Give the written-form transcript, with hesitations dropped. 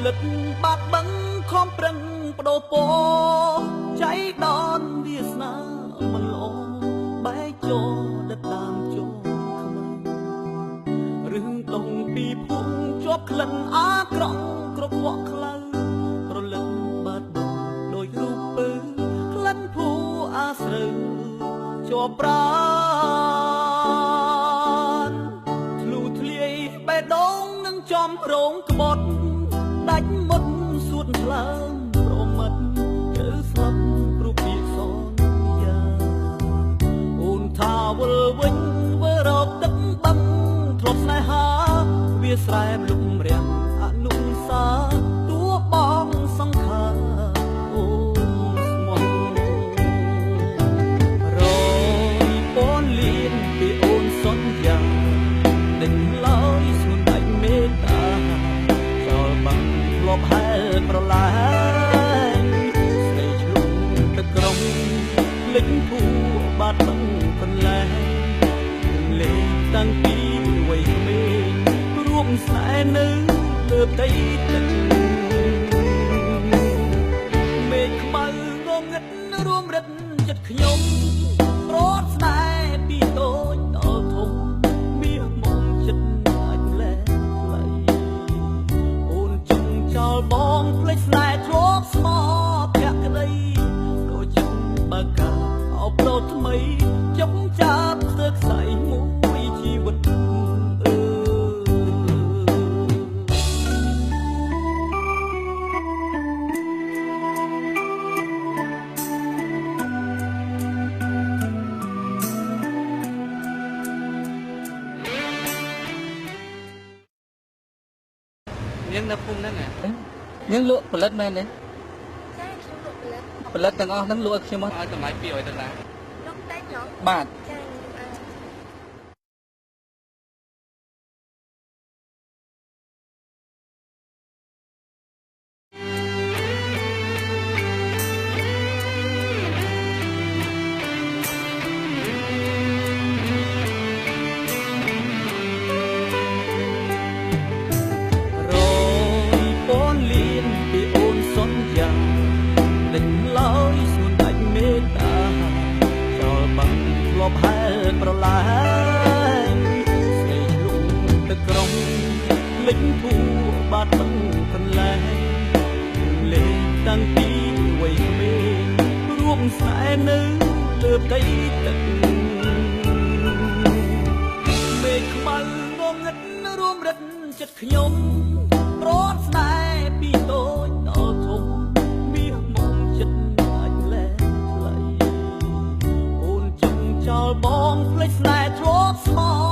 លឹកបាត់បឹងខំប្រឹងបដូរពចៃដនវាសនាមិនល្អបែកចូលដិតតាមចូលខ្មៅរឿងដងពីភូមិជាប់ក្លិនអាក្រក់គ្រប់វក់ខ្លៅប្រលឹកបាត់បឹងដោយរូបពើក្លិនភូអាស្រូវជាប់ប្រានធ្លុធ្លាយបេះដូងនឹងចំរងក្បត់ដាច់មុតសួតថ្លើមប្រមិតត្រូវស្លាប់ព្រោះពាក្យសន្យាអូនថាវិលវិញវើរកទឹកបឹងធ្លាប់ស្នេហាវាស្រែលុំរាំងអនុសាតួបងសង្ខារអូនស្មោះរយពនលៀនពីអូនសន្យាដេញឡើយស្នួនដាច់មេត្តាចោលបាំងធ្លាប់ហែលប្រឡាយស្រីឆ្លុំទឹកក្រុងលិចភូបាត់បឹងកន្លែងលេងតាំងពីវ័យក្មេងរួមស្នេហ៍នៅលើផ្ទៃទឹកមេឃខ្មៅងងឹតរួមរិទ្ធចិត្តខ្ញុំប្រត់ស្នេហ៍ពីតូចដល់ធំមានមកចិត្តអាចលែងថ្លៃអូនចង់ចោលបងភ្លេចស្នេហ៍ធ្លាប់ស្មោះភក្តីក៏ចិត្តបើកាអបដោថ្មីចង់ចាប់ធ្វើខ្សែមួយជីវិតយើងនៅភូមិហ្នឹងយើងលក់ផលិតមែនទេចាខ្ញុំលក់ផលិតផលិតទាំងអស់ហ្នឹងលក់ឲ្យខ្ញុំឲ្យតម្លៃ$200លក់តែញ៉ោបាទចាហែលប្រឡាយស្រីឆ្លុំទឹកក្រុងលិចភូបាត់បឹងកន្លែងលេងតាំងពីវ័យក្មេងរួមស្នេហ៍នៅលើផ្ទៃទឹកមេឃខ្មៅងងឹតរួមរិទ្ធចិត្តខ្ញុំប្រត់ស្នេហ៍ពីតូចដល់ធំមានមកចិត្តអាចលែងថ្លៃចោលបងភ្លេចស្នេហ៍ធ្លាប់ស្មោះ